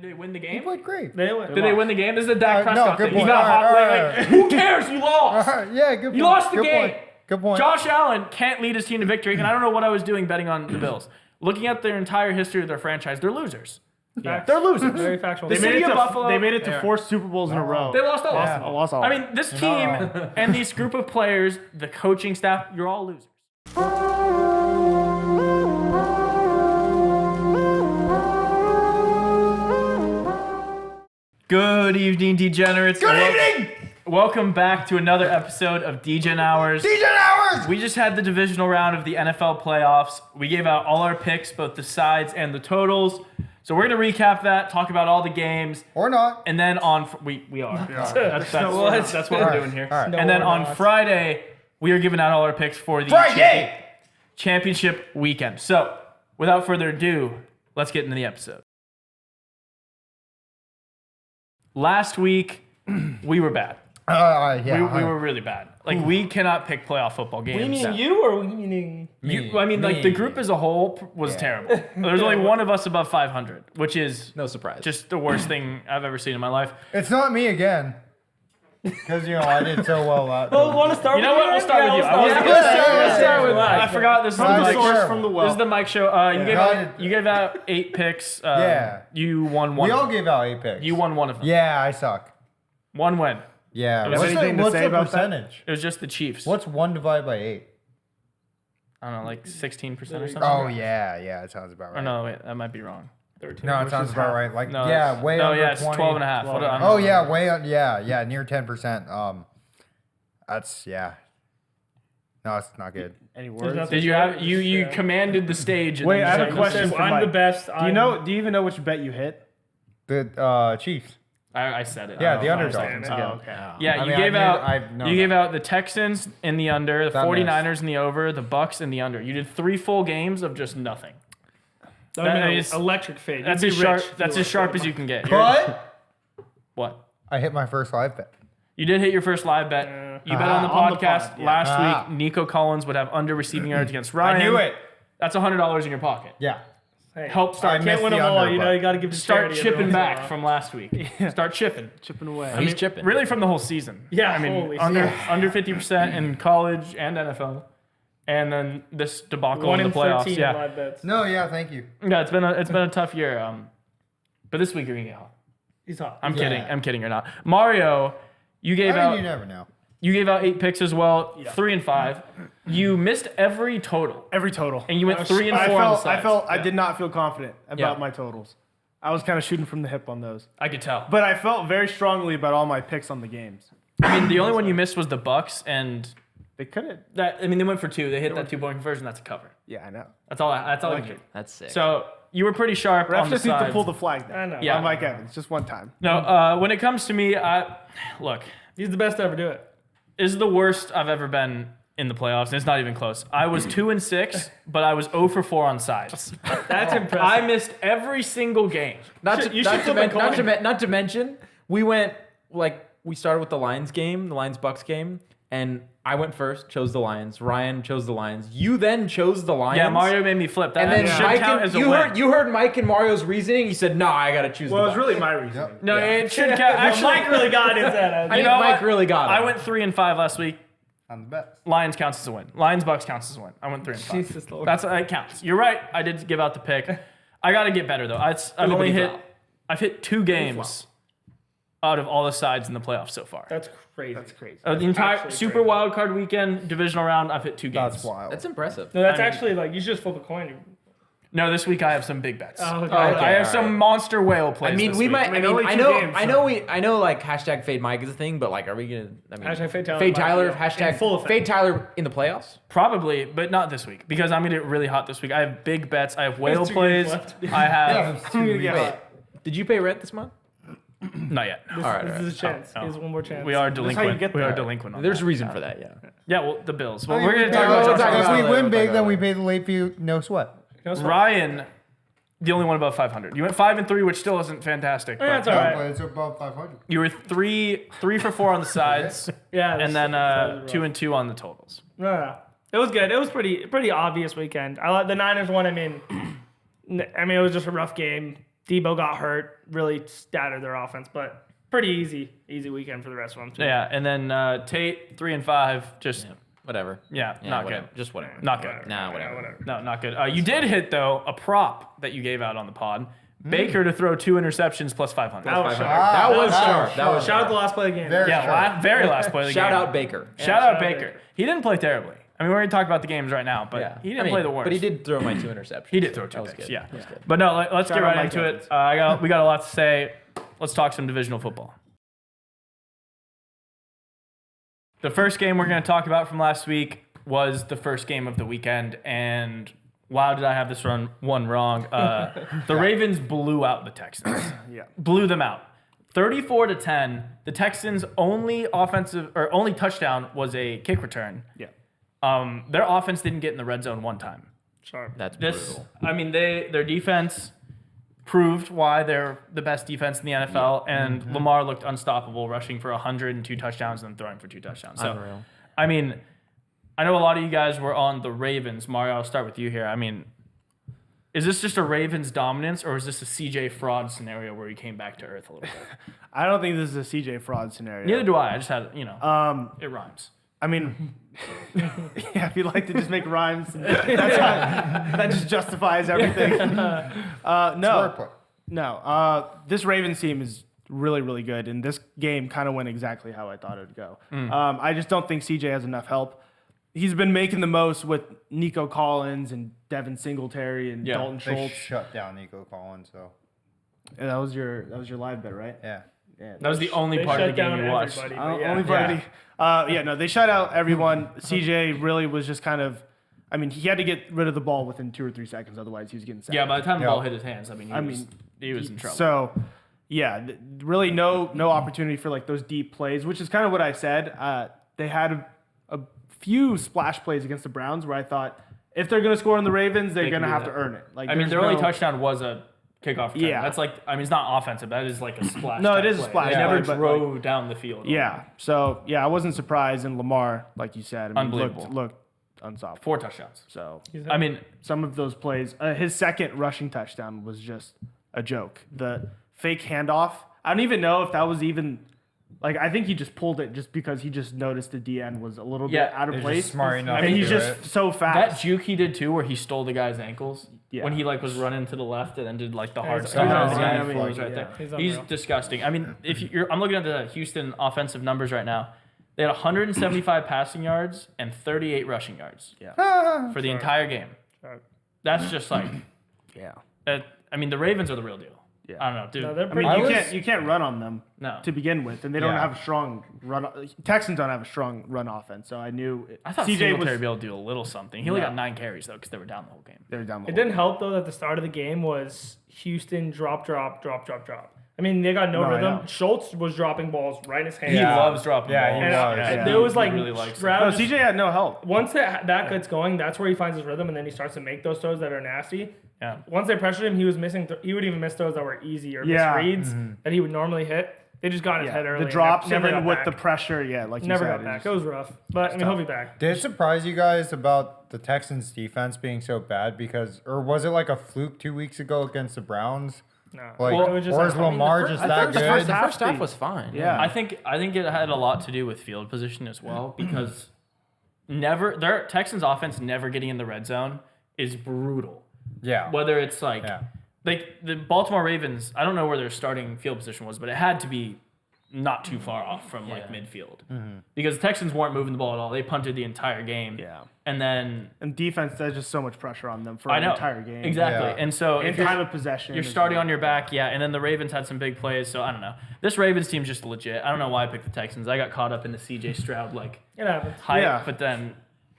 Did they win the game? He played great. Did they win the game? This is the Dak Prescott good thing. point. He got hot. Who cares? You lost. Yeah, good point. You lost the good game. Point. Good point. Josh Allen can't lead his team to victory, and I don't know what I was doing betting on the Bills. Looking at their entire history of their franchise, they're losers. Yeah. They're losers. Very factual. The city of Buffalo. They made it to 4 Super Bowls in a row. They lost all. Yeah. Lost all. I mean, this team and this group of players, the coaching staff, you're all losers. Good evening, degenerates. Good evening. Welcome back to another episode of Degen Hours. Degen Hours. We just had the divisional round of the NFL playoffs. We gave out all our picks, both the sides and the totals. So we're going to recap that, talk about all the games. Or not. And then we are. That's what we're doing here. All right. And then on Friday, we are giving out all our picks for the championship weekend. So without further ado, let's get into the episode. Last week, we were bad. Yeah. We were really bad. Like, we cannot pick playoff football games. We mean you or we meaning You, I mean, like, the group as a whole was terrible. There's only one of us above 500, which is no surprise. Just the worst thing I've ever seen in my life. It's not me again. Because, I did so well out. Oh, want to start with You know what? We'll start with you. Let's start with I forgot this is the the mic source from the This well. is the mic show. You gave out 8 picks. Yeah. You won one. We all gave out 8 picks. You won one of them. Yeah, I suck. One win. Yeah. was What's anything to the say about that? percentage? It was just the Chiefs. What's 1 divided by 8? I don't know, like 16% or something. Oh, yeah, it sounds about right. Or no, wait, that might be wrong. 13. No, it sounds about right. Like, No, way no, under yeah, it's 20. 12 and a half. What, I don't Oh, know. yeah, near 10%. That's, yeah. No, it's not good. Any words? Did you have you commanded the stage? And Wait, then I have just a like, question. For I'm Mike. the best. Do you even know which bet you hit? The Chiefs. I said it. Yeah, I the don't know, underdog. 5 seconds Oh, ago. okay. Yeah, I you mean, gave I've known you gave that. out the Texans in the under, the That 49ers in the over, the Bucks in the under. You did 3 full games of just nothing. That would That be is- an electric fade. That's You'd as be sharp. rich if That's you as were sharp so as you can get. But What? I hit my first live bet. You did hit your first live bet. You bet on the on the podcast pod, yeah. last week. Nico Collins would have under receiving yards against Ryan. I knew it. That's $100 in your pocket. Yeah. Hey, Help I start. missed can't win the them all. under, You know, but- you got to give to Start charity chipping every once in a back while. from last week. Start chipping. Chipping away. I mean, chipping. Really from the whole season. Yeah, I mean, holy under 50% in college and NFL, and then this debacle 1 in in the playoffs. 13 Yeah, live bets. No, yeah, thank you. yeah, it's been a tough year. But this week you're gonna get hot. He's hot. I'm Yeah. kidding. I'm kidding. You're not. Mario, you gave I out. mean, you never know. You gave out 8 picks as well. 3 and 5. You missed every total, Every total. and you went 3 and 4 I on the felt. sides. I did not feel confident about Yeah. my totals. I was kind of shooting from the hip on those, I could tell. but I felt very strongly about all my picks on the games. I mean, the only one you missed was the Bucks, and They could have. that. I mean, they went for 2. They hit that 2-point conversion. That's a cover. Yeah, I know. That's all. That's all I like can it. do. That's sick. So you were pretty sharp Refs on the just need to sides. pull the flag down. I know. Yeah. On Mike Evans, just one time. No, when it comes to me, look, He's the best to ever do it. this is the worst I've ever been in the playoffs, and it's not even close. I was 2 and 6, but I was 0 for 4 on sides. That's impressive. I missed every single game. not you should flip a coin. to mention, we went we started with the Lions game, the Lions-Bucks game, and I went first, chose the Lions. Ryan chose the Lions. You then chose the Lions. Yeah, Mario made me flip. That And then should Mike count and, as a you win. heard you heard Mike and Mario's reasoning. He said, "No, I gotta choose." Well, the it was Bucks." really my reasoning. No, it should count. Actually, Mike really got his head. I you think know Mike what? really got it. I went 3 and 5 last week. I'm the best. Lions counts as a win. Lions Bucks counts as a win. I went 3 and 5. Jesus Lord. That counts. You're right. I did give out the pick. I got to get better though. I've hit 2 games out of all the sides in the playoffs so far. That's crazy. That's crazy. The entire actually Super crazy. Wild Card weekend, divisional round, I've hit 2 games. That's wild. That's impressive. No, that's I mean- actually like you should just flip a coin. No, this week I have some big bets. Oh, okay. I have all some right. monster whale plays. I mean, this we week. might. I only mean, I 2 know. games, I know. Like hashtag fade Mike is a thing, but like, are we gonna? I mean, Hashtag fade Tyler Fade might Tyler. be in Hashtag full effect. fade Tyler in the playoffs. Probably, but not this week because I'm gonna get really hot this week. I have big bets. I have whale 2 plays. games left. I have Wait, did you pay rent this month? not yet. All right. This is a chance. Oh. He has one more chance. We are how you delinquent. get We are there. delinquent on There's that. a reason for that. Yeah. Yeah, well, the Bills. Well, I mean, we're gonna we- talk no, about we'll Josh talk Allen. If about we that win later, big, we'll then talk we about pay the late fee, no sweat. No sweat. Ryan, the only one above 500. You went 5 and 3, which still isn't fantastic. That's But all right. But it's above 500. you were 3 for 4 on the sides, Yeah. and then that was 2 rough. and 2 on the totals. No. It was good. It was pretty obvious weekend. I like the Niners one. I mean, it was just a rough game. Debo got hurt, really scattered their offense, but pretty easy weekend for the rest of them too. Yeah, and then Tate 3 and 5, just Whatever. not whatever. good. Just whatever. Not good. Nah, whatever. No, not good. You did hit though a prop that you gave out on the pod. Baker to throw 2 interceptions plus 500. That was sharp. That was sharp. That Shout was out the last play of the game. Very sharp. Very last play of the game. Shout out Baker. Shout out Baker. He didn't play terribly. I mean, we're going to talk about the games right now, but he didn't play the worst. But he did throw my 2 interceptions. He did throw That 2 was picks, good. yeah. That was good. But no, let's Shout get out right Mike into Evans. it. We got a lot to say. Let's talk some divisional football. The first game we're going to talk about from last week was the first game of the weekend, and wow, did I have this one wrong. The Ravens blew out the Texans. Yeah. Blew them out. 34-10. The Texans' only touchdown was a kick return. Yeah. Their offense didn't get in the red zone one time. Sharp. That's This, brutal. I mean, their defense proved why they're the best defense in the NFL, and Lamar looked unstoppable, rushing for 102 touchdowns and throwing for 2 touchdowns. So, Unreal. I mean, I know a lot of you guys were on the Ravens. Mario, I'll start with you here. I mean, is this just a Ravens dominance, or is this a CJ fraud scenario where he came back to earth a little bit? I don't think this is a CJ fraud scenario. Neither do I. I just had, it rhymes. I mean, yeah, if you like to just make rhymes, that just justifies everything. Wordplay. No. This Ravens team is really, really good, and this game kind of went exactly how I thought it would go. I just don't think CJ has enough help. He's been making the most with Nico Collins and Devin Singletary and Dalton They Schultz. shut down Nico Collins, so And that was your live bet, right? yeah. Yeah. That was the only They part of shut the game down you watched. everybody, but yeah. Only party. No, they shut out everyone. CJ really was just kind of. I mean, he had to get rid of the ball within 2 or 3 seconds, otherwise he was getting sacked. Yeah, by the time the Yeah. ball hit his hands, he was in trouble. So, yeah, really no opportunity for like those deep plays, which is kind of what I said. They had a few splash plays against the Browns where I thought if they're going to score on the Ravens, they're They going can to do have that. to earn it. Like, I mean, there's their only no- touchdown was a kickoff return. Yeah. That's like, I mean, it's not offensive. That is like a splash. No, it type is a play. splash They never play, but, drove down the field. Yeah. So, yeah, I wasn't surprised. And Lamar, like you said, I mean, Unbelievable. looked unstoppable. 4 touchdowns. So, I mean, some of those plays, his second rushing touchdown was just a joke. The fake handoff, I don't even know if that was even, like, I think he just pulled it just because he just noticed the DN was a little bit out of They're place. just smart enough I mean, to he's do just it. so that fast. juke he did too, where he stole the guy's ankles. Yeah. When he like was running to the left and then did like the hard he's stuff. unreal. and the guy I mean, flows right yeah. there. He's He's unreal. disgusting. I mean, I'm looking at the Houston offensive numbers right now. They had 175 passing yards and 38 rushing yards for the entire game. Sharp. That's just like, Yeah. I mean, the Ravens are the real deal. Yeah. I don't know, dude. No, they're I mean, pretty. you can't run on them No. to begin with, and they don't Yeah. have a strong run. Texans don't have a strong run offense, so I knew I thought CJ Singletary was. would be able to do a little something. He only No. got 9 carries though because they were down the whole game. They're down the It hole. didn't help though that the start of the game was Houston drop. I mean, they got no No, I rhythm. know. Schultz was dropping balls right in his hand. He Yeah. loves dropping Yeah, balls. he And was. yeah. there was He like really likes it. Stroud No, just- CJ had no help. once that gets going, that's where he finds his rhythm, and then he starts to make those throws that are nasty. Yeah. Once they pressured him, he was missing. He would even miss throws that were easy or Yeah. misreads that he would normally hit. They just got in his head early. The and drops never and then got with back. the pressure, yeah, like never you said, got back. just- It was rough, but I mean, he'll be back. Did it surprise you guys about the Texans defense being so bad or was it like a fluke 2 weeks ago against the Browns? No, Like, it was just or is like- Lamar just I that thought the good? first half was fine. Yeah. I think it had a lot to do with field position as well because their Texans offense never getting in the red zone is brutal. Yeah. Whether it's like Yeah. the Baltimore Ravens, I don't know where their starting field position was, but it had to be not too far off from like midfield because the Texans weren't moving the ball at all. They punted the entire game. Yeah. And then And defense, there's just so much pressure on them for I an know entire game. exactly. Yeah. And so And if you're, time of possession. you're as starting well. on your back, yeah. And then the Ravens had some big plays, so I don't know. This Ravens team's just legit. I don't know why I picked the Texans. I got caught up in the CJ Stroud like It happens. hype, Yeah. but then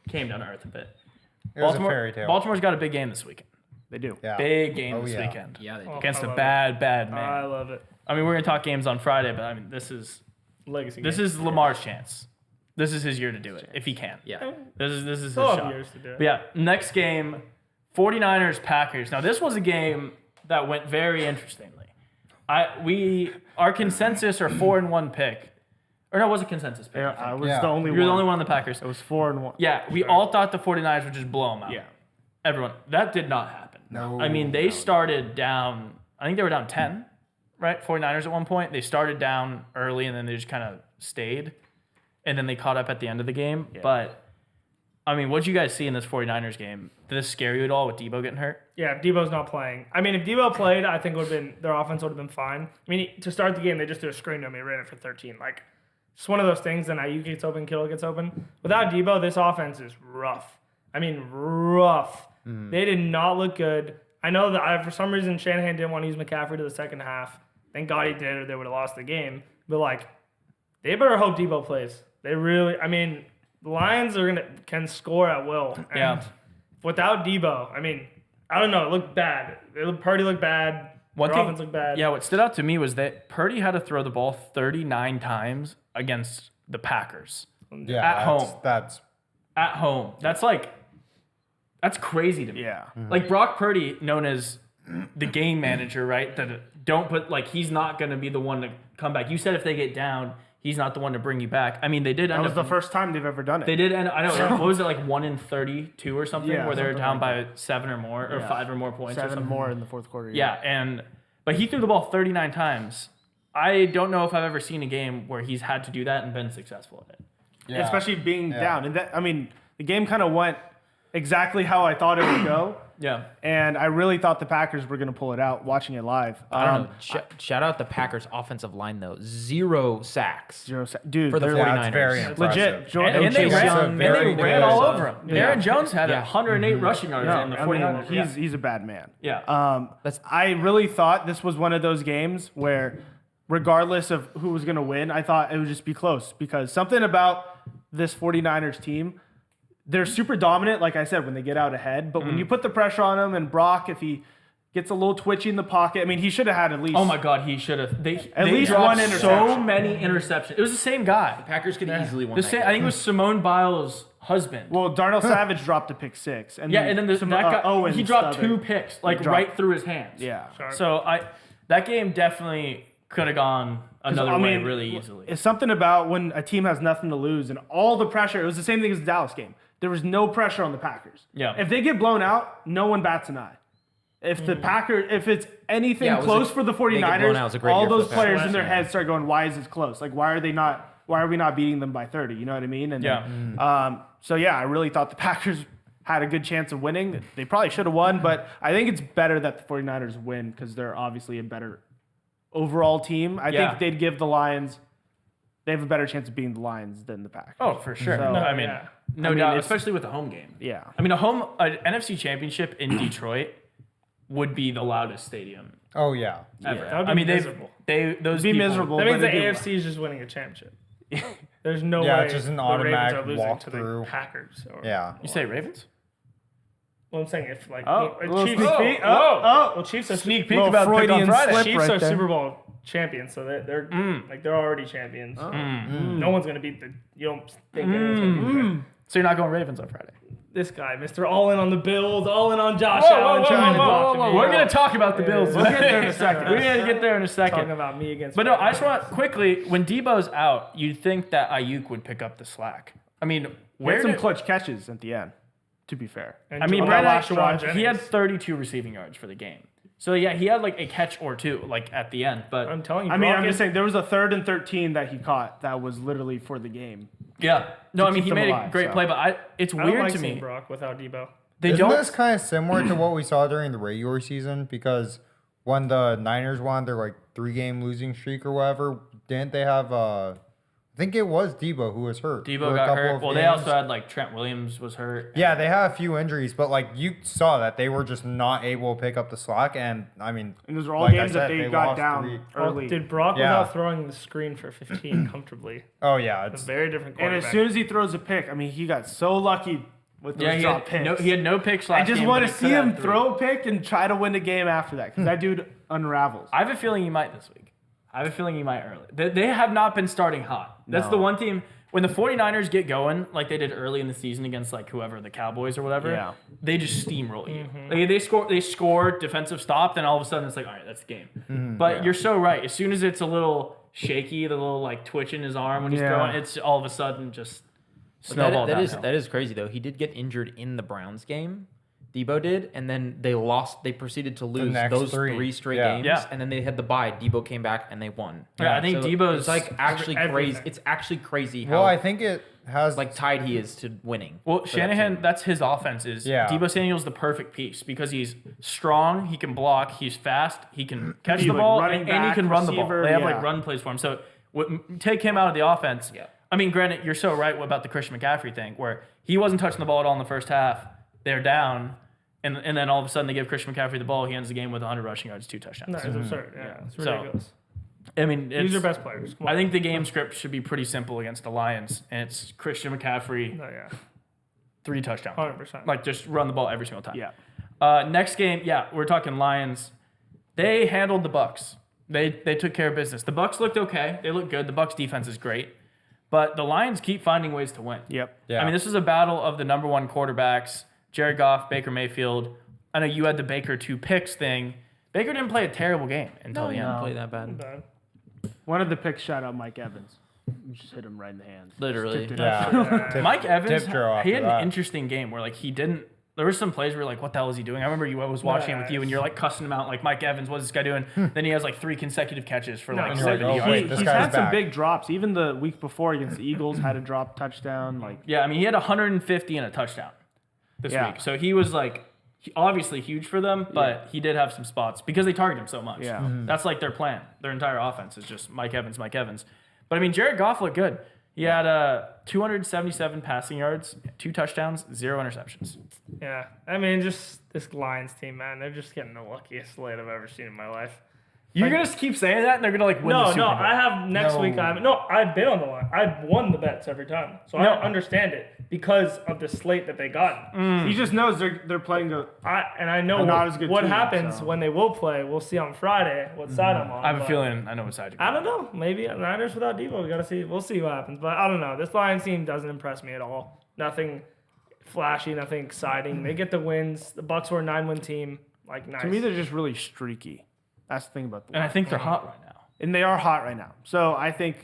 came down to earth a bit. It was a fairy tale. Baltimore's got a big game this weekend. They do. Yeah. Big game Oh, this yeah. weekend. Yeah, they did. Oh, Against I a love bad it. I man. love it. I mean, we're gonna talk games on Friday, but I mean, this is Legacy. Lamar's chance. This is his year to do it if he can. Yeah. This is his Still have shot. years to do it. But yeah, next game, 49ers Packers. Now this was a game that went very interestingly. Our consensus or 4-1 pick, or no, it was a consensus pick. Yeah, I was Yeah. the only You one. were the only one on the Packers. It was 4-1. Yeah, we all thought the 49ers would just blow them out. Yeah. Everyone. That did not happen. No. I mean, they started down, I think they were down 10, right? 49ers at one point. They started down early and then they just kind of stayed. And then they caught up at the end of the game. Yeah. But, I mean, what did you guys see in this 49ers game? Did this scare you at all with Debo getting hurt? Yeah, if Debo's not playing. I mean, if Debo played, I think their offense would have been fine. I mean, to start the game, they just threw a screen to him. He ran it for 13. Like, it's one of those things. Then Ayuk gets open, Kittle gets open. Without Debo, this offense is rough. I mean, rough. They did not look good. I know that for some reason Shanahan didn't want to use McCaffrey to the second half. Thank God he did, or they would have lost the game. But like, they better hope Debo plays. They really. I mean, the Lions can score at will. And without Debo, I mean, I don't know. It looked bad. Purdy looked bad. Their offense looked bad. Yeah, what stood out to me was that Purdy had to throw the ball 39 times against the Packers. Yeah, at home. That's at home. That's crazy to me. Yeah. Like Brock Purdy, known as the game manager, right? That don't put he's not going to be the one to come back. You said if they get down, he's not the one to bring you back. I mean, they did. That was the first time they've ever done it. They did. And I know what was it, like 1 in 32 or something, where they were down by 7 or more, or 5 or more points. 7 or more in the fourth quarter. Yeah, but he threw the ball 39 times. I don't know if I've ever seen a game where he's had to do that and been successful at it. Yeah. Especially being down. And that, I mean, the game kind of went exactly how I thought it would go. Yeah. And I really thought the Packers were going to pull it out watching it live. I don't know. Shout out the Packers offensive line, though. 0 sacks. Dude, for the 49ers. That's very impressive. Legit. And they ran all over him. Yeah. Aaron Jones had 108 rushing yards in the 49ers. I mean, he's a bad man. Yeah. I really thought this was one of those games where, regardless of who was going to win, I thought it would just be close because something about this 49ers team, they're super dominant, like I said, when they get out ahead. But when you put the pressure on him, and Brock, if he gets a little twitchy in the pocket, I mean, he should have had at least. Oh my God, he should have. They least dropped one interception. so many interceptions. It was the same guy. Packers could easily win that I think it was Simone Biles' husband. Well, Darnell Savage dropped a pick 6. And and then that guy, Owens he dropped stubbed 2 it. picks, right through his hands. Yeah. So that game definitely could have gone another way really easily. It's something about when a team has nothing to lose and all the pressure. It was the same thing as the Dallas game. There was no pressure on the Packers. Yeah. If they get blown out, no one bats an eye. If the Packers, if it's anything close for the 49ers, all those players in their heads start going, why is this close? Like, why are we not beating them by 30? You know what I mean? And so I really thought the Packers had a good chance of winning. They probably should have won, but I think it's better that the 49ers win because they're obviously a better overall team. I think they'd give the Lions, they have a better chance of beating the Lions than the Packers. Oh, for sure. So, No doubt, especially with a home game. Yeah. I mean, an NFC championship in Detroit would be the loudest stadium Oh yeah. ever. That would be I mean, miserable. those be people, miserable. That means the but they do AFC is just winning a championship. There's no Yeah, way it's just an the Ravens automatic are losing to the walkthrough. Packers. Yeah. You say Ravens? Well, I'm saying if a little Chiefs. sneak peek. Well, Chiefs are Sneak peek Little about the pick on Freudian Friday. slip. Chiefs right are there. Super Bowl champions, so they're already champions. No one's gonna beat you don't think anyone's gonna beat them. So you're not going Ravens on Friday? This guy, Mr. All in on the Bills, all in on Josh Allen, trying to talk to me. We're going to talk about the Bills. We'll get there in a second. We're going to get there in a Talking second. about me against. But no, I just want quickly, when Debo's out, you'd think that Ayuk would pick up the slack. I mean, He where had some did, clutch catches at the end, to be fair. And I mean, on Brad, that last drive, he had 32 receiving yards for the game. So yeah, he had like a catch or two, like at the end. But I'm telling you, I'm just saying there was a 3rd and 13 that he caught that was literally for the game. yeah, no, I mean keep he them made alive, a great so. play, but it's I don't weird like to seeing me. Brock without Debo. They Isn't don't. this kind of similar to what we saw during the regular season? Because when the Niners won their 3-game losing streak or whatever, didn't they have I think it was Debo who was hurt. for Debo a got couple hurt. of Well, they games. also had Trent Williams was hurt. Yeah, they had a few injuries, but you saw that they were just not able to pick up the slack. And I mean, And those are all like I games that said, they got lost down 3. early. Dude, Brock Yeah. without throwing the screen for 15 comfortably. Oh yeah, A it's very different And quarterback. as soon as he throws a pick, I mean, he got so lucky with those Yeah, drop picks. he had no picks last I just game, want but to he see could have him 3. throw a pick and try to win the game after that because that dude unravels. I have a feeling he might this week. I have a feeling he might early. They have not been starting hot. That's No. the one team. When the 49ers get going, like they did early in the season against whoever, the Cowboys or whatever, Yeah. they just steamroll you. They score defensive stop, then all of a sudden it's all right, that's the game. But you're so right. As soon as it's a little shaky, the little twitch in his arm when he's throwing, it's all of a sudden just snowball that downhill. is crazy though. He did get injured in the Browns game, Debo did, and then they lost. They proceeded to lose next those three. three straight Yeah. games, Yeah. and then they had the bye. Debo came back and they won. Yeah, I think So Debo's it's like actually crazy. everything. It's actually crazy how Well, I think it has like tied he is to winning. Well, for that Shanahan, team. that's his offense. Is Yeah. Debo Samuel's the perfect piece because he's strong, he can block, he's fast, he can catch Be the like ball, running and he back, can run the receiver, ball. They have yeah. like run plays for him. So take him out of the offense. Yeah. I mean, granted, you're so right about the Christian McCaffrey thing, where he wasn't touching the ball at all in the first half. They're down, and then all of a sudden they give Christian McCaffrey the ball. He ends the game with 100 rushing yards, 2 touchdowns. No, it's absurd. Yeah, it's So, ridiculous. I mean, These are it's- best players. Come I on. think the game script should be pretty simple against the Lions, and it's Christian McCaffrey, No, yeah, 3 touchdowns. 100%. Like, just run the ball every single time. Yeah. Next game, yeah, we're talking Lions. They handled the Bucks. They took care of business. The Bucks looked okay. They look good. The Bucks defense is great, but the Lions keep finding ways to win. Yep. Yeah. I mean, this is a battle of the number 1 quarterbacks: Jared Goff, Baker Mayfield. I know you had the Baker 2 picks thing. Baker didn't play a terrible game until the end. Didn't play that bad. Bad. One of the picks shot out Mike Evans. You just hit him right in the hands. Literally. Tipped it Yeah. Tip- Mike Evans, tip drill he had after an that. interesting game where like he didn't. There were some plays where you're like, what the hell is he doing? I remember I was watching it with you and you're like cussing him out, like Mike Evans, what's this guy doing? Then he has like 3 consecutive catches for like And you're like, 70 oh, yards. wait, this He's guy's had some back. big drops. Even the week before against the Eagles had a drop touchdown. Like Yeah, I mean he had 150 and a touchdown this Yeah. week, so he was like obviously huge for them, but he did have some spots because they target him so much. Yeah. That's like their plan. Their entire offense is just Mike Evans, Mike Evans. But I mean Jared Goff looked good. He had 277 passing yards, 2 touchdowns, 0 interceptions. Yeah, I mean, just this Lions team, man. They're just getting the luckiest slate I've ever seen in my life. You're gonna keep saying that, and they're gonna like win the No, Super no, Bowl. I have next week. I've been on the line. I've won the bets every time, so No. I understand it because of the slate that they got. he just knows they're playing the. I know Not as good what team, happens so. when they will play. We'll see on Friday what side I'm on. I have a but feeling I know what side you're I going. don't know. Maybe Niners without Debo. We gotta see. We'll see what happens. But I don't know. This Lions team doesn't impress me at all. Nothing flashy. Nothing exciting. They get the wins. The Bucks were a 9-win team. Like nice. To me, they're just really streaky. That's the thing about the. And I think they're hot right now. And they are hot right now. So I think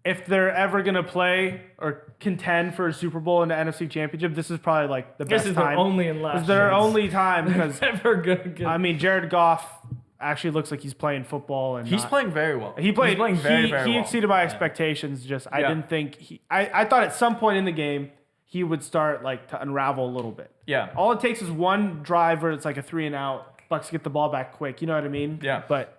if they're ever gonna play or contend for a Super Bowl in the NFC Championship, this is probably like the best this is time. their only and last. It's their chance. only time because Ever gonna get. I mean Jared Goff actually looks like he's playing football and He's not- playing very well. He played. He's playing very, very he well. exceeded my expectations. Just I Yeah. didn't think I thought at some point in the game he would start like to unravel a little bit. Yeah. All it takes is one drive where it's like a 3 and out. Bucks get the ball back quick. You know what I mean? Yeah. But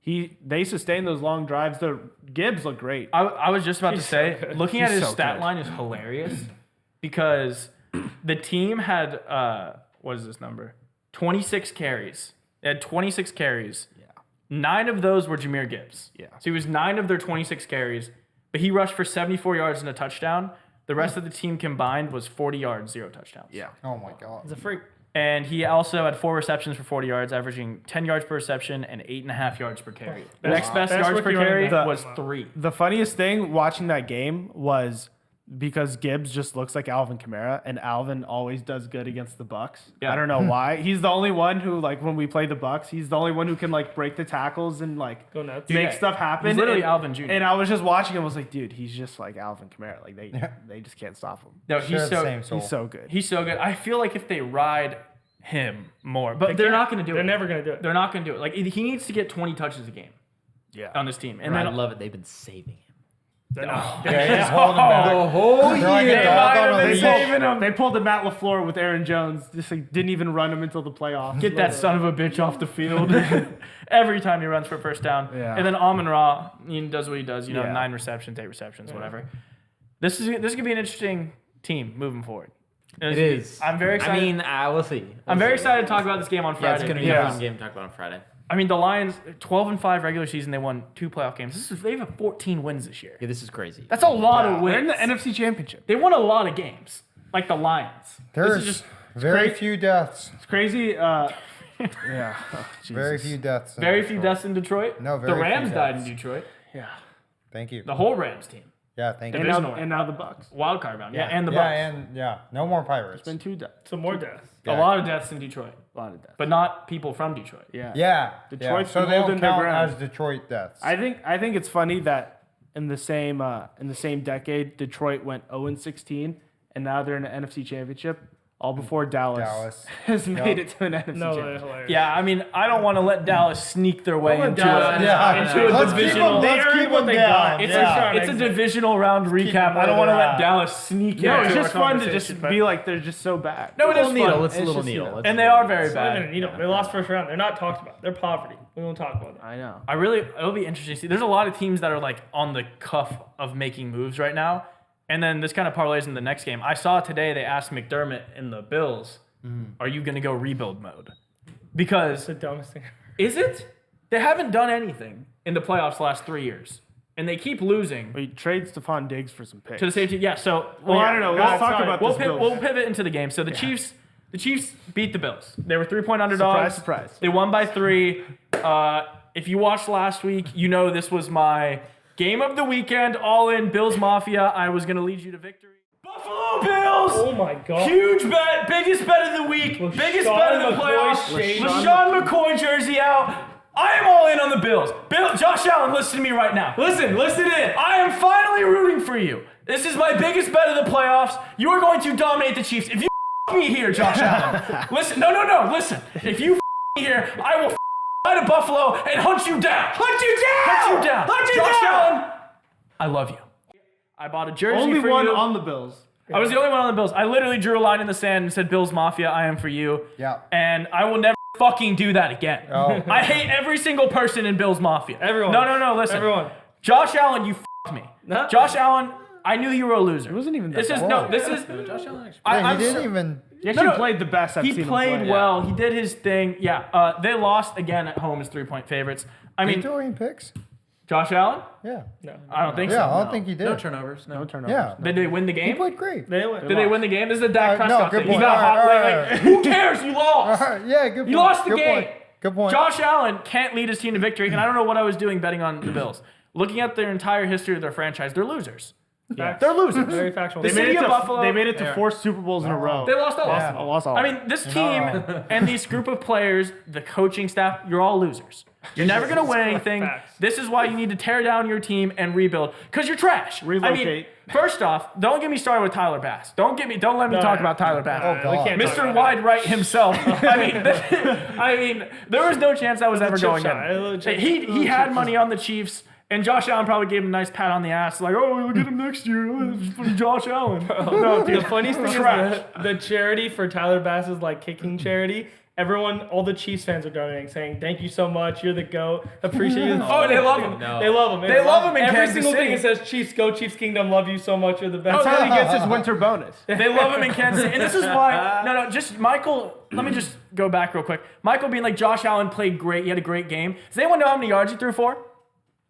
they sustain those long drives. The Gibbs look great. I was just about to say, so good. looking at He's his so stat good. line is hilarious because the team had what is this number? 26 carries. They had 26 carries. Yeah. 9 of those were Jahmyr Gibbs. Yeah. So he was 9 of their 26 carries, but he rushed for 74 yards and a touchdown. The rest of the team combined was 40 yards, 0 touchdowns. Yeah. Oh my god. It's a freak. And he also had 4 receptions for 40 yards, averaging 10 yards per reception and 8.5 yards per carry. The next best Best yards per rookie running carry back. was 3. The funniest thing watching that game was because Gibbs just looks like Alvin Kamara, and Alvin always does good against the Bucks. Yeah. I don't know why. He's the only one who, like, when we play the Bucks, he's the only one who can like break the tackles and like Go nuts. make Yeah. stuff happen. He's literally and, Alvin Jr. And I was just watching him. I was like, dude, he's just like Alvin Kamara. Like they just can't stop him. No, Share he's the so same soul. He's so good. he's so good. I feel like if they ride him more, but they're not going to do it. They're never gonna do it. They're not going to do it. Like he needs to get 20 touches a game Yeah. on this team, and I then love it. They've been saving him. They're not. Yeah, he's holding back. The whole They're like a year. dog on a They leash. pulled, they pulled the Matt LaFleur with Aaron Jones. Just like didn't even run him until the playoffs. get that son of a bitch off the field every time he runs for a first down. Yeah. And then Amon-Ra, he does what he does. Yeah. 9 receptions, 8 receptions, whatever. This is gonna be an interesting team moving forward. It is. I'm very excited. I mean, we'll see. I'm very excited to talk about this game on Friday. Yeah, it's going to be Yeah. a fun game to talk about on Friday. I mean, the Lions, 12-5 regular season, they won 2 playoff games. They have 14 wins this year. Yeah, this is crazy. That's a lot of They're in wins. the NFC Championship. They won a lot of games, like the Lions. There's just very great. few deaths. It's crazy. Yeah. Oh, Very Jesus. few deaths. in Very few Detroit. deaths in Detroit. No, the very Rams few died in deaths. Detroit. Yeah. Thank you. The whole Rams team, Yeah, thank you. And now, Divisional. and now the Bucks. wild card round, yeah, and the yeah, Bucks. and yeah, no more pirates. Been 2 deaths. Some more deaths. A lot of deaths in Detroit, A lot of deaths. but not people from Detroit. Yeah. Yeah, Detroit's so been they holding don't their count ground. as Detroit deaths. I think it's funny that in the same decade, Detroit went 0-16, and now they're in the NFC Championship. all before Dallas has made it to an NFC No, championship. hilarious. Yeah, I mean, I don't want to let Dallas sneak their way into Dallas- into a Let's keep divisional. them- They let's earned keep what them they down. got. It's Yeah. a divisional round recap. I don't want to let Dallas sneak No, in. it's Yeah. just fun to just be like they're just so bad. No, it is Needle. fun. It's a little just, needle. And they are very It's not bad. even, they lost first round. They're not talked about. They're poverty. We won't talk about that. I know. It'll be interesting to see. There's a lot of teams that are like on the cuff of making moves right now. And then this kind of parlays in the next game. I saw today they asked McDermott in the Bills, are you going to go rebuild mode? Because It's the dumbest thing. is it? They haven't done anything in the playoffs the last 3 years. And they keep losing We trade Stephon Diggs for some picks. to the safety. Yeah, so Well, I don't know. Let's talk sorry. about We'll, this. pivot, Bills. we'll pivot into the game. So the Chiefs beat the Bills. They were 3-point underdogs. Surprise, surprise. They won by 3. If you watched last week, you know this was my game of the weekend. All in Bills Mafia. I was going to lead you to victory. Buffalo Bills. Oh my god. Huge bet. Biggest bet of the week. Biggest bet of the playoffs. LaShawn McCoy jersey out. I am all in on the Bills. Josh Allen, listen to me right now. Listen in. I am finally rooting for you. This is my biggest bet of the playoffs. You are going to dominate the Chiefs. If you me here, Josh Allen. Listen, no, listen. If you me here, I will fly to Buffalo and hunt you down. Josh Allen, I love you. I bought a jersey Only for one you. on the Bills. I was the only one on the Bills. I literally drew a line in the sand and said, Bills Mafia, I am for you. Yeah. And I will never fucking do that again. Oh. I hate every single person in Bills Mafia. Everyone. No, listen. Everyone. Josh Allen, you f***ed me. No. Josh Allen, I knew you were a loser. It wasn't even that This is, bad. no, this is, Josh Allen actually. Yeah, I'm he didn't so- even. He actually No. played the best I've he seen him played play. well. He did his thing. Yeah. They lost again at home as 3-point favorites. I Did he mean, throw any picks? Josh Allen? Yeah. No. I don't think Yeah, so. I don't think he did. No turnovers. No. No turnovers. Yeah. Did they win the He game? played great. They win. Did they win the game? This is a Dak No, Prescott good thing. He's point. not hot. All Like, right. who cares? You lost. Yeah, good point. You lost the Good game. Point. Good point. Josh Allen can't lead his team to victory, and I don't know what I was doing betting on the Bills. Looking at their entire history of their franchise, they're losers. Facts. They're losers. Very factual. The They made, city it of to, Buffalo. they made it to 4 Super Bowls in a row. They lost all. Yeah. Lost all. I mean, this team and this group of players, the coaching staff, you're all losers. You're never going to win anything. Facts. This is why you need to tear down your team and rebuild, because you're trash. I mean, Relocate. first off, don't get me started with Tyler Bass. Don't let me talk about Tyler Bass. Oh, we God. can't talk Mr. about Wide Right himself. I mean, there was no chance that was ever chip going shot. A little in. chip- He had money on the Chiefs, and Josh Allen probably gave him a nice pat on the ass, like, "Oh, we'll get him next year." Oh, it's Josh Allen. No, The dude. funniest thing Trash. is the charity for Tyler Bass's like kicking charity. Everyone, all the Chiefs fans are donating, saying, "Thank you so much. You're the GOAT. Appreciate you." Oh, they love him. No. They love him. They love him in Every Kansas single thing City. it says Chiefs, go Chiefs Kingdom, love you so much. You're the best. That's how he gets his winter bonus. They love him in Kansas City. And this is why, just Michael, let me just go back real quick. Michael being like, Josh Allen played great. He had a great game. Does anyone know how many yards he threw for?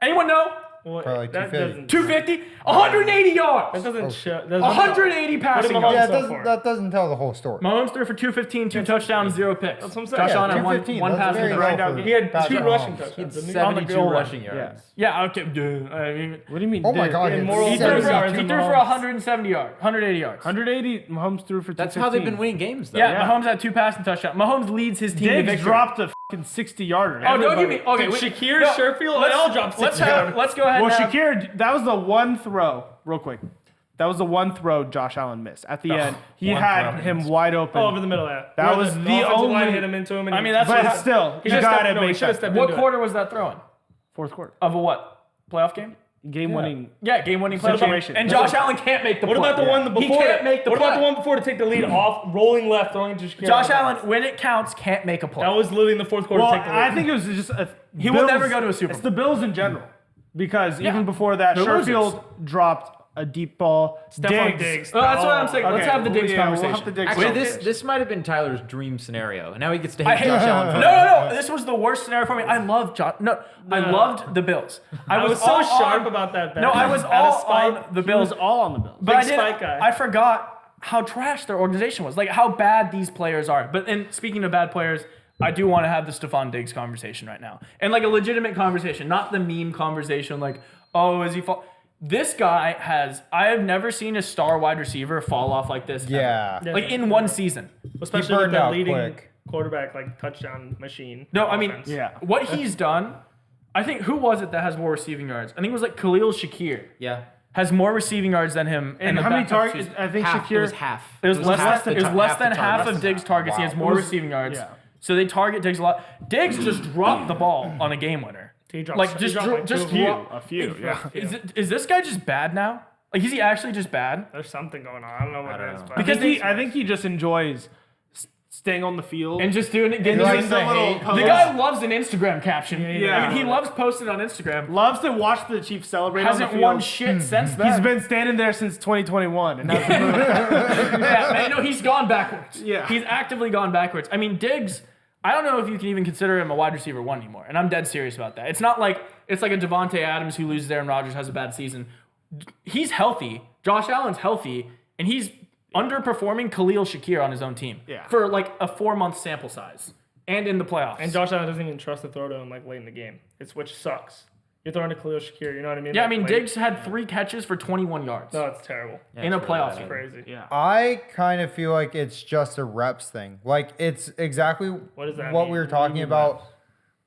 Anyone know? Well, Probably that 250. 250? 180 yards. That doesn't show. doesn't- 180 passing Mahomes yards. Yeah, so it far. that doesn't tell the whole story. Mahomes threw for 215, 2 touchdowns, 0 picks. That's what I'm saying. Josh Yeah, Allen had 215, one that's pass very in the low grind out for- game. He had Patrick 2 rushing Mahomes. touchdowns. He had didn't he? 72 goal line. rushing yards. Yeah. Yeah, okay. Dude, I mean, What do you mean? Oh my dude? God, in it's moral he threw, for, 72. he threw for 170 yards, 180 yards. 180. Mahomes threw for 215. That's how they've been winning games, though. Yeah, Mahomes had 2 passing touchdowns. Mahomes leads his team to Diggs victory. dropped a fucking 60-yarder. Oh, don't give me. Okay, Did wait, Shakir, no, Sherfield, let's- they all dropped Let's 60 have. Let's go ahead. Well, and have, Shakir, that was the one throw, real quick. That was the one throw Josh Allen missed. At the end, he one had throw. him wide open. Oh, over the middle. Yeah. That Where was the offensive line only- hit him into him. And I mean, that's but what- still, he you should got have to stepped. No, he make should have that. stepped what into it. quarter was that throwing? Fourth quarter. Of a what? Playoff game? Game-winning. Yeah, game-winning playoff game. Situation. And Josh Allen can't make the What play. about the one before? He can't make the What play. about the one before to take the lead off, rolling left, throwing it to Shakir? Josh Allen, when it counts, can't make a play. That was literally in the fourth quarter. Well, to take the lead. I think it was just He will never go to a Super It's Bowl. the Bills in general, because Yeah. even before that, They're Sherfield dropped a deep ball. Stephon Diggs. Well, that's what I'm saying. Let's Okay, have the Diggs yeah, we'll conversation. have the Diggs Actually, conversation. this might have been Tyler's dream scenario. And now he gets to I hate hate Josh Allen. No, no, no. This was the worst scenario for me. I love Josh. No, I loved the Bills. I was so all sharp on- about that bet. No, I was Out of all spite. on the He Bills. was all on the Bills. But I Big did. spike guy. I forgot how trash their organization was. Like how bad these players are. But and speaking of bad players, I do want to have the Stephon Diggs conversation right now, and like a legitimate conversation, not the meme conversation. Like, oh, is he fall? This guy has. I have never seen a star wide receiver fall off like this. ever. Yeah. Like in one season. Especially He with burned the out leading quick. quarterback, like touchdown machine. No, I mean, offense. Yeah. what he's done. I think who was it that has more receiving yards? I think it was like Khalil Shakir. Yeah. has more receiving yards than him. And in the how many back half of the targets? season. I think Half. It was Shakir. half. It was less half than the it was less tar- than half the half targets. of Diggs' targets. He has more receiving yards. Yeah. So they target Diggs a lot. Diggs just dropped the ball on a game winner. He dropped, Like he just dropped like just two of them. drop. A few. Yeah. Is this guy just bad now? Like is he actually just bad? There's something going on. I don't know what it is. But Because I think he just enjoys staying on the field And just doing it. Getting likes the to hate. the guy loves an Instagram caption. Yeah. I mean, he loves posting on Instagram. loves to watch the Chiefs celebrate. Hasn't on the won field. shit since then. He's been standing there since 2021, and that's Yeah, man, no, he's gone backwards. Yeah. He's actively gone backwards. I mean, Diggs, I don't know if you can even consider him a wide receiver 1 anymore. And I'm dead serious about that. It's not like it's like a Devontae Adams who loses Aaron Rodgers, has a bad season. He's healthy. Josh Allen's healthy. And he's underperforming Khalil Shakir on his own team. Yeah. For like a 4-month sample size. And in the playoffs. and Josh Allen doesn't even trust to throw to him like late in the game. Which sucks. You're throwing to Khalil Shakir. You know what I mean? yeah, I Like, mean, late. Diggs had 3 catches for 21 yards No, it's terrible. in a playoff game. Crazy. yeah. I kind of feel like it's just a reps thing. Like it's exactly What does that what mean? we were talking about.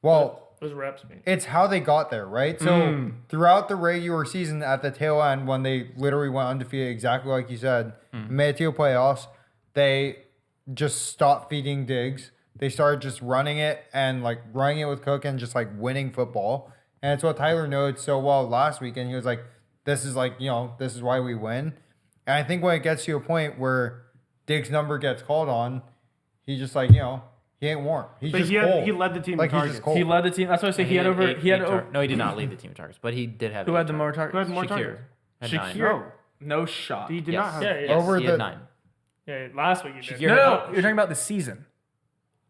Well, What does reps mean? it's how they got there, right? So throughout the regular season, at the tail end, when they literally went undefeated, exactly like you said, made it to the playoffs, they just stopped feeding Diggs. They started just running it and like running it with Cook and just like winning football. And it's what Tyler noted so well last weekend. He was like, "This is like this is why we win." And I think when it gets to a point where Diggs' number gets called on, he just like he ain't warm. He's But just he cold. led the team in like he's targets. just cold. He led the team. That's why I say he had over. No, he did not lead the team in targets, but he did have. Who 8 had the more targets. Who had targets? more Shakir. targets? Had 9. Shakir. No shot. He did Yes. not have. Yeah, yeah. Over He the- had 9. Yeah, last week you did. Shakir- No, you're talking about the season.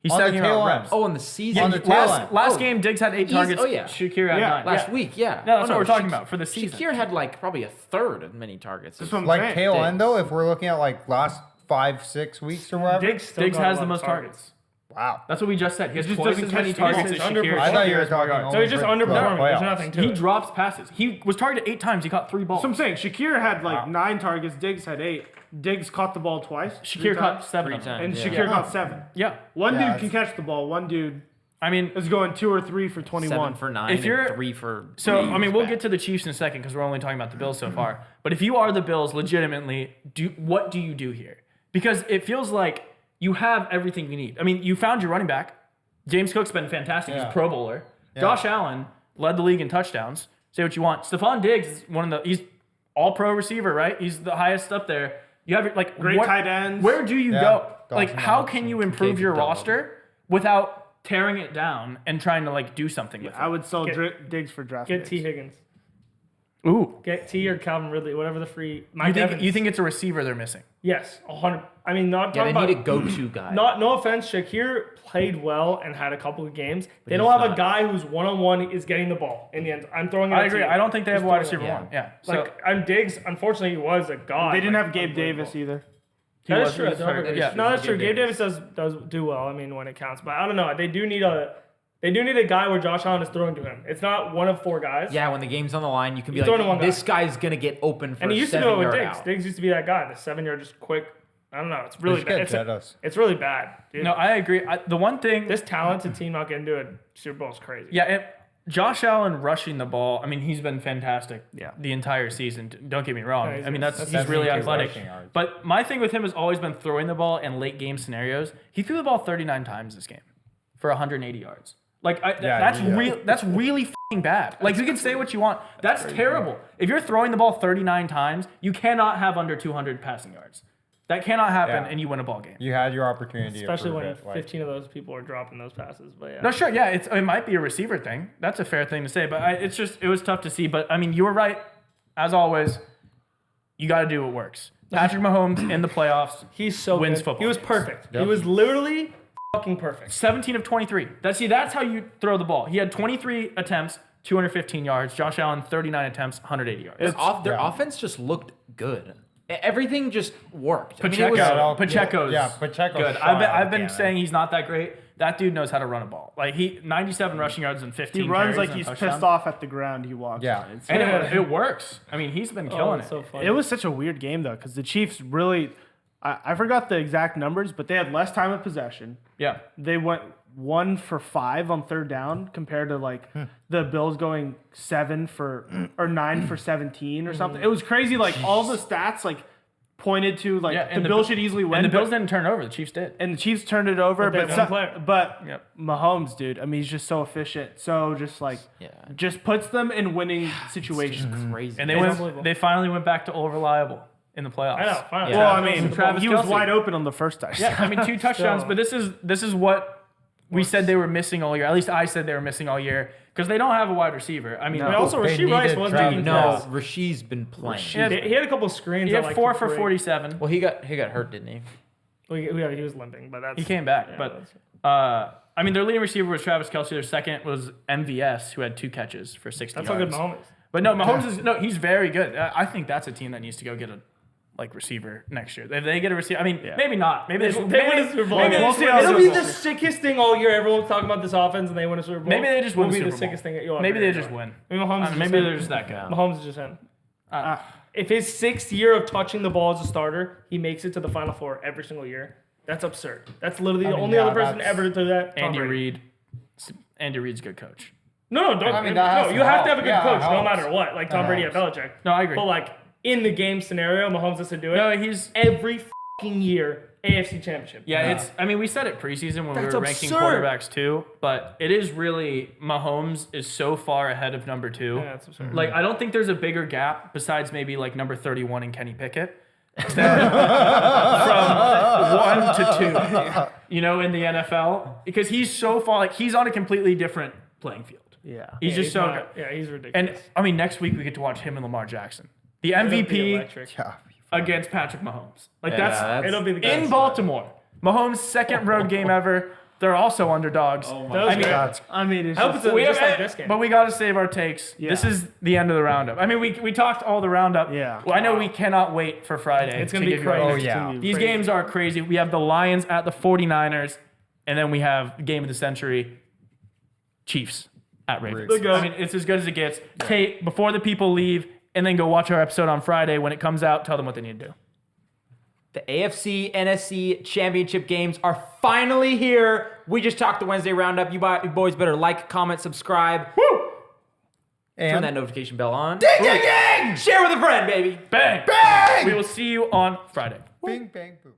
He's On the talking tail about end. reps. Oh, in the season. On the tail last end. last game, Diggs had 8 Easy- targets. oh, yeah. Shakir had Yeah. 9. Last Yeah. week, yeah. No, that's what we're talking Shak- about for the season. Shakir had like probably a third as many targets. That's what I'm Like saying. tail Diggs. end though, if we're looking at like last 5-6 weeks or whatever. Diggs still Diggs got a has lot the of most targets. Wow. That's what we just said. He has just twice doesn't as many catch the targets as ball. Shakir. I thought you were Shakir has more talking. yards. So he's just only for the underperforming. There's playoffs. nothing to He it. drops passes. He was targeted 8 times. He caught 3 balls. So I'm saying Shakir had like 9 targets. Diggs had 8. Diggs caught the ball twice. Shakir 3 caught times, 7 3 of them. and Yeah. Shakir caught 7. Yeah. One Yeah, dude can catch the ball. One dude I mean, is going 2 or 3 for 21. 7 for 9 If you're- and 3 for. so, I mean, we'll bad. get to the Chiefs in a second because we're only talking about the Bills so far. But if you are the Bills, legitimately, what do you do here? Because it feels like you have everything you need. I mean, you found your running back. James Cook's been fantastic. He's a Yeah. Pro Bowler. Josh Allen led the league in touchdowns. Say what you want. Stephon Diggs is he's all-pro receiver, right? He's the highest up there. You have like Great tight ends. Where do you Yeah. go? Like, Dawson how Knox can and you improve Kincaid your double. roster without tearing it down and trying to like do something with it? I would sell Get- Diggs for draft Get picks. T. Higgins. Ooh. Get T or Calvin Ridley, whatever the free. Mike Evans. You think it's a receiver they're missing? Yes, 100. I mean, not Yeah, they talking need a about. go-to guy. No offense, Shakir played well and had a couple of games. They he's don't have a not. guy who's one-on-one is getting the ball in the end. I'm throwing it. I at agree. you. I don't think they have a Just wide throwing it. receiver one. Yeah. So Like I'm Diggs. Unfortunately, he was a god. They didn't like, have Gabe unbelievable. Davis either. That was- is true. he was hurt. Yeah. Yeah. No, that's true. Gabe Gabe Davis does do well. I mean, when it counts, but I don't know. They do need a guy where Josh Allen is throwing to him. It's not one of 4 guys. Yeah, when the game's on the line, you can be He's throwing to one like, guy. this guy's gonna get open for And a he used to do it with 7-yard Diggs. out. Diggs used to be that guy, the 7-yard just quick. I don't know. It's really Just get bad. Jettas. It's really bad. Dude. no, I agree. The one thing, This talented team not getting to a Super Bowl is crazy. yeah, Josh Allen rushing the ball. I mean, he's been fantastic. Yeah. The entire season. Don't get me wrong. Yeah, I mean, he's that's really his athletic. rushing yards. But my thing with him has always been throwing the ball in late game scenarios. He threw the ball 39 times this game for 180 yards. Like that's really f***ing bad. Like you can say what you want. That's terrible. If you're throwing the ball 39 times, you cannot have under 200 passing yards. That cannot happen, Yeah. and you win a ball game. You had your opportunity. Especially to when prove it. Like, 15 of those people are dropping those passes. But yeah. No, sure, yeah, it might be a receiver thing. That's a fair thing to say, but it was tough to see. But I mean, you were right, as always. You got to do what works. Patrick Mahomes in the playoffs. He's so wins good. football He was games. perfect. Yep. He was literally fucking perfect. 17 of 23. That's how you throw the ball. He had 23 attempts, 215 yards. Josh Allen 39 attempts, 180 yards. Their offense just looked good. Everything just worked. I mean, it Pacheco, was- Pacheco's Pacheco's good. shot I've been again. saying he's not that great. That dude knows how to run a ball. Like 97 rushing yards and 15. He runs carries like and a he's touchdown. pissed off at the ground. He walks. Yeah. on. It's- And it works. I mean, he's been killing it. So funny. It was such a weird game though, because the Chiefs really, I forgot the exact numbers, but they had less time of possession. Yeah. They went 1 for 5 on third down compared to like the Bills going 9 for 17 or something. It was crazy. Like all the stats like pointed to like the Bills should easily win. And the Bills didn't turn it over. The Chiefs did. And the Chiefs turned it over, But they had one player. Yep. Mahomes, dude. I mean, he's just so efficient. So just like, just puts them in winning situations. Crazy. And Unbelievable. they finally went back to old reliable in the playoffs. I know. Finally. Well, I mean, Travis he was Kelce. wide open on the first touchdown. Yeah, I mean 2 touchdowns, but this is what we said they were missing all year. At least I said they were missing all year because they don't have a wide receiver. I mean, And also, They Rasheed Rice needed wasn't Travis. taking No, passes. Rasheed's been playing. he had, He had a couple screens. he had that, like, 4 took for away. 47. Well, he got hurt, didn't he? Well, he was limping, but that's He came back, yeah, but that's- I mean, their leading receiver was Travis Kelce. Their second was MVS, who had 2 catches for 60 that's how yards. good Mahomes is. But no, Mahomes is he's very good. I think that's a team that needs to go get a receiver next year. If they get a receiver, I mean, maybe not. Maybe they They win a Super Bowl. Maybe they We'll just see win how the It'll Super be Bowl. the sickest thing all year. Everyone's talking about this offense, and they win a Super Bowl. Maybe they just win Will the be Super the Bowl. sickest thing. You'll Maybe ever they do. just win. I mean, Mahomes. Is Maybe just they're him. just that good. Mahomes is just him. If his 6th year of touching the ball as a starter, he makes it to the Final Four every single year. That's absurd. That's literally the only other person ever to do that. Tom Andy Brady. Reid. Andy Reid's a good coach. No, don't. I mean, that has no, to you have to help. have a good Yeah, coach, it no helps. matter what. Like Tom That Brady at helps. Belichick. No, I agree. But like in the game scenario, Mahomes has to do it. No, he's every fucking year. AFC Championship. it's. I mean, we said it preseason when we That's were ranking absurd. quarterbacks too, but it is really Mahomes is so far ahead of number 2. Yeah, that's absurd. Like I don't think there's a bigger gap besides maybe like number 31 and Kenny Pickett from 1 to 2. You know, in the NFL because he's so far. Like he's on a completely different playing field. Yeah. He's just so not- good. Yeah, he's ridiculous. And I mean, next week we get to watch him and Lamar Jackson, the It'll be MVP electric. Yeah. against Patrick Mahomes. Like Yeah, It'll be the in best. Baltimore. Mahomes' second road game ever. They're also underdogs. That was I mean, great. That's I mean, it's I hope just, it's we just have, like this game. but we got to save our takes. Yeah. This is the end of the roundup. I mean, we talked all the roundup. Yeah. Well, I know we cannot wait for Friday. It's gonna be give you our crazy. Oh, picks. yeah. These games are crazy. We have the Lions at the 49ers, and then we have game of the century, Chiefs at Ravens. Let's go. I mean, it's as good as it gets. Tate, before the people leave, and then go watch our episode on Friday. When it comes out, tell them what they need to do. The AFC NFC championship games are finally here. We just talked the Wednesday roundup. You boys better like, comment, subscribe. Turn and that notification bell on. Ding, ding, ding! Share with a friend, baby. Bang! bang! We will see you on Friday. Bing, bang, boom.